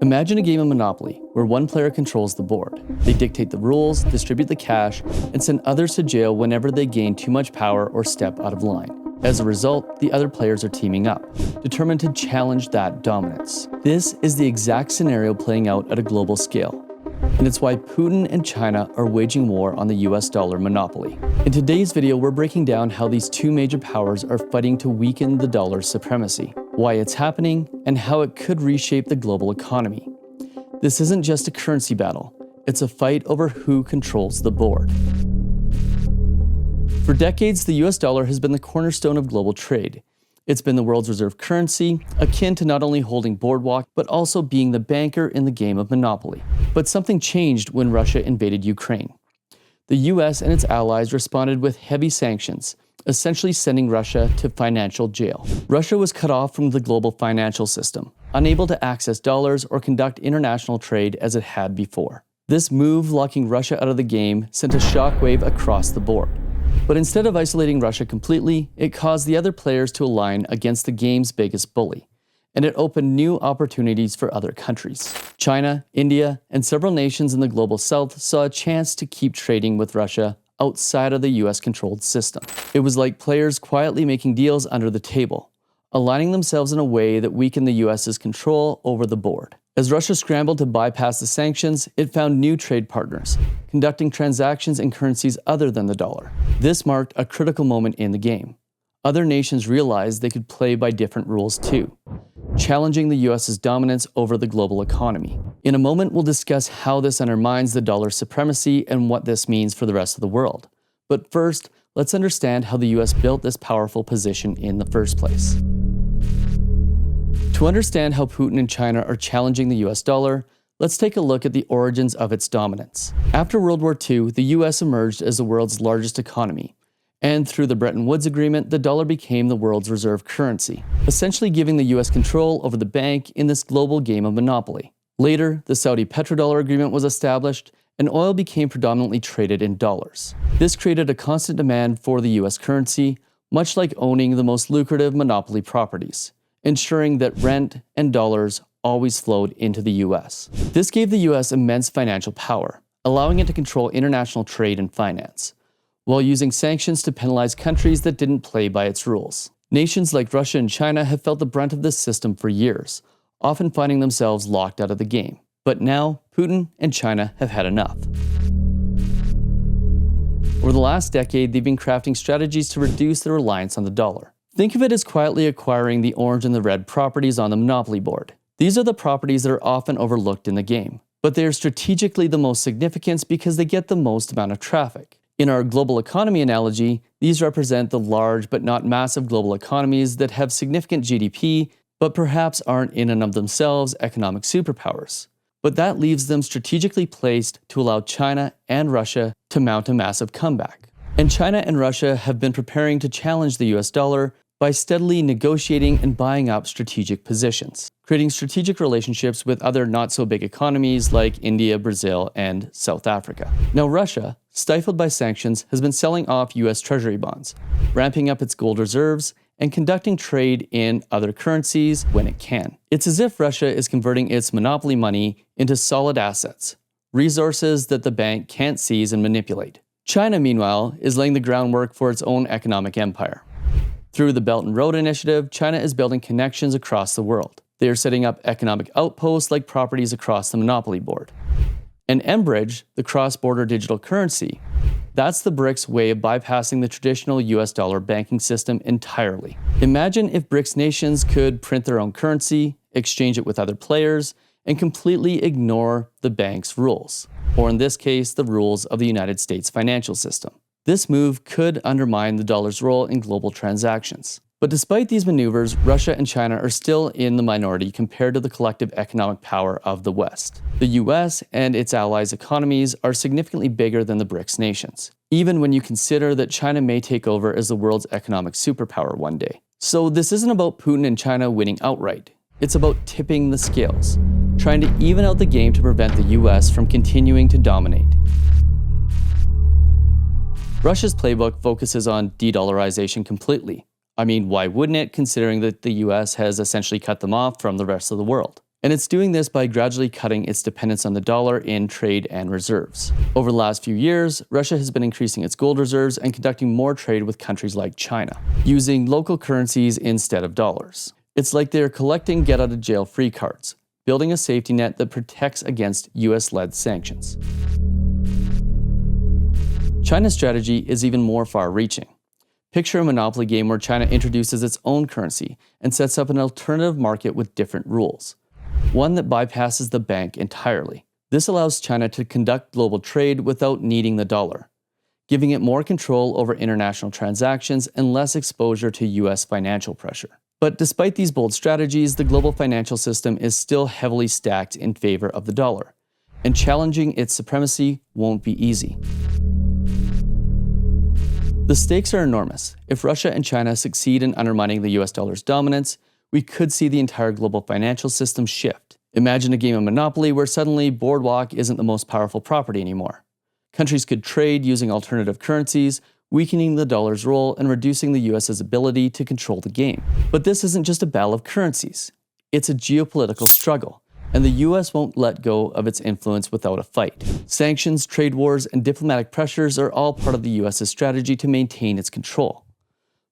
Imagine a game of Monopoly where one player controls the board. They dictate the rules, distribute the cash, and send others to jail whenever they gain too much power or step out of line. As a result, the other players are teaming up, determined to challenge that dominance. This is the exact scenario playing out at a global scale. And it's why Putin and China are waging war on the US dollar monopoly. In today's video, we're breaking down how these two major powers are fighting to weaken the dollar's supremacy, why it's happening, and how it could reshape the global economy. This isn't just a currency battle, it's a fight over who controls the board. For decades, the US dollar has been the cornerstone of global trade. It's been the world's reserve currency, akin to not only holding boardwalk, but also being the banker in the game of Monopoly. But something changed when Russia invaded Ukraine. The US and its allies responded with heavy sanctions, essentially sending Russia to financial jail. Russia was cut off from the global financial system, unable to access dollars or conduct international trade as it had before. This move, locking Russia out of the game, sent a shockwave across the board. But instead of isolating Russia completely, it caused the other players to align against the game's biggest bully, and it opened new opportunities for other countries. China, India, and several nations in the global south saw a chance to keep trading with Russia outside of the US-controlled system. It was like players quietly making deals under the table, aligning themselves in a way that weakened the US's control over the board. As Russia scrambled to bypass the sanctions, it found new trade partners, conducting transactions in currencies other than the dollar. This marked a critical moment in the game. Other nations realized they could play by different rules too, challenging the US's dominance over the global economy. In a moment, we'll discuss how this undermines the dollar's supremacy and what this means for the rest of the world. But first, let's understand how the US built this powerful position in the first place. To understand how Putin and China are challenging the US dollar, let's take a look at the origins of its dominance. After World War II, the US emerged as the world's largest economy, and through the Bretton Woods Agreement, the dollar became the world's reserve currency, essentially giving the US control over the bank in this global game of monopoly. Later, the Saudi petrodollar agreement was established, and oil became predominantly traded in dollars. This created a constant demand for the US currency, much like owning the most lucrative monopoly properties, ensuring that rent and dollars always flowed into the US. This gave the US immense financial power, allowing it to control international trade and finance, while using sanctions to penalize countries that didn't play by its rules. Nations like Russia and China have felt the brunt of this system for years, often finding themselves locked out of the game. But now, Putin and China have had enough. Over the last decade, they've been crafting strategies to reduce their reliance on the dollar. Think of it as quietly acquiring the orange and the red properties on the Monopoly board. These are the properties that are often overlooked in the game, but they are strategically the most significant because they get the most amount of traffic. In our global economy analogy, these represent the large but not massive global economies that have significant GDP, but perhaps aren't in and of themselves economic superpowers. But that leaves them strategically placed to allow China and Russia to mount a massive comeback. And China and Russia have been preparing to challenge the US dollar by steadily negotiating and buying up strategic positions, creating strategic relationships with other not-so-big economies like India, Brazil, and South Africa. Now Russia, stifled by sanctions, has been selling off US Treasury bonds, ramping up its gold reserves, and conducting trade in other currencies when it can. It's as if Russia is converting its monopoly money into solid assets, resources that the bank can't seize and manipulate. China, meanwhile, is laying the groundwork for its own economic empire. Through the Belt and Road Initiative, China is building connections across the world. They are setting up economic outposts like properties across the Monopoly board. And mBridge, the cross-border digital currency, that's the BRICS way of bypassing the traditional US dollar banking system entirely. Imagine if BRICS nations could print their own currency, exchange it with other players, and completely ignore the bank's rules, or in this case, the rules of the United States financial system. This move could undermine the dollar's role in global transactions. But despite these maneuvers, Russia and China are still in the minority compared to the collective economic power of the West. The US and its allies' economies are significantly bigger than the BRICS nations, even when you consider that China may take over as the world's economic superpower one day. So this isn't about Putin and China winning outright. It's about tipping the scales, trying to even out the game to prevent the US from continuing to dominate. Russia's playbook focuses on de-dollarization completely. I mean, why wouldn't it, considering that the US has essentially cut them off from the rest of the world? And it's doing this by gradually cutting its dependence on the dollar in trade and reserves. Over the last few years, Russia has been increasing its gold reserves and conducting more trade with countries like China, using local currencies instead of dollars. It's like they're collecting get-out-of-jail-free cards, building a safety net that protects against US-led sanctions. China's strategy is even more far-reaching. Picture a monopoly game where China introduces its own currency and sets up an alternative market with different rules, one that bypasses the bank entirely. This allows China to conduct global trade without needing the dollar, giving it more control over international transactions and less exposure to US financial pressure. But despite these bold strategies, the global financial system is still heavily stacked in favor of the dollar, and challenging its supremacy won't be easy. The stakes are enormous. If Russia and China succeed in undermining the US dollar's dominance, we could see the entire global financial system shift. Imagine a game of Monopoly where suddenly Boardwalk isn't the most powerful property anymore. Countries could trade using alternative currencies, weakening the dollar's role and reducing the US's ability to control the game. But this isn't just a battle of currencies. It's a geopolitical struggle, and the US won't let go of its influence without a fight. Sanctions, trade wars, and diplomatic pressures are all part of the US's strategy to maintain its control.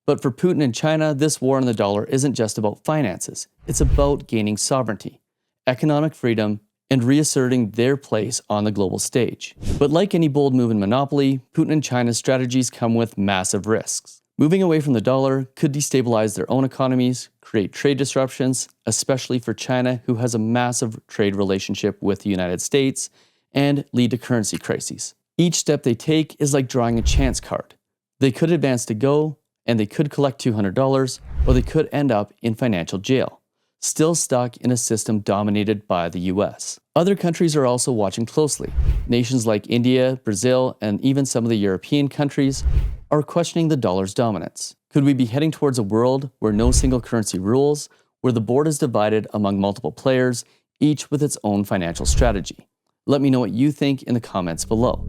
But for Putin and China, this war on the dollar isn't just about finances. It's about gaining sovereignty, economic freedom, and reasserting their place on the global stage. But like any bold move in Monopoly, Putin and China's strategies come with massive risks. Moving away from the dollar could destabilize their own economies, create trade disruptions, especially for China, who has a massive trade relationship with the United States, and lead to currency crises. Each step they take is like drawing a chance card. They could advance to go, and they could collect $200, or they could end up in financial jail, still stuck in a system dominated by the US. Other countries are also watching closely. Nations like India, Brazil, and even some of the European countries are questioning the dollar's dominance. Could we be heading towards a world where no single currency rules, where the board is divided among multiple players, each with its own financial strategy? Let me know what you think in the comments below.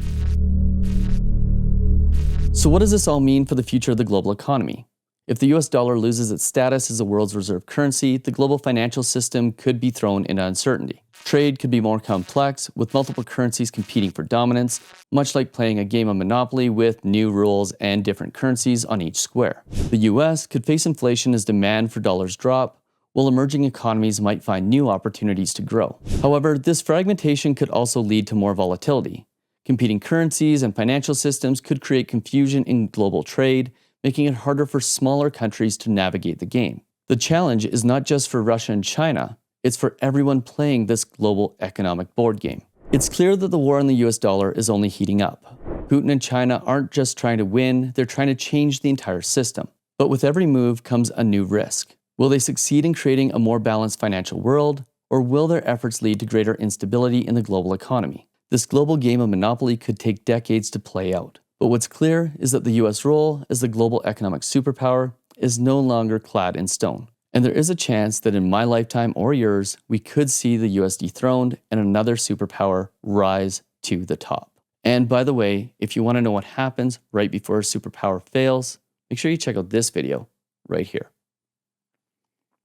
So what does this all mean for the future of the global economy? If the US dollar loses its status as the world's reserve currency, the global financial system could be thrown into uncertainty. Trade could be more complex, with multiple currencies competing for dominance, much like playing a game of Monopoly with new rules and different currencies on each square. The US could face inflation as demand for dollars drop, while emerging economies might find new opportunities to grow. However, this fragmentation could also lead to more volatility. Competing currencies and financial systems could create confusion in global trade, making it harder for smaller countries to navigate the game. The challenge is not just for Russia and China, it's for everyone playing this global economic board game. It's clear that the war on the US dollar is only heating up. Putin and China aren't just trying to win, they're trying to change the entire system. But with every move comes a new risk. Will they succeed in creating a more balanced financial world, or will their efforts lead to greater instability in the global economy? This global game of Monopoly could take decades to play out. But what's clear is that the US role as the global economic superpower is no longer clad in stone. And there is a chance that in my lifetime or yours, we could see the US dethroned and another superpower rise to the top. And by the way, if you want to know what happens right before a superpower fails, make sure you check out this video right here.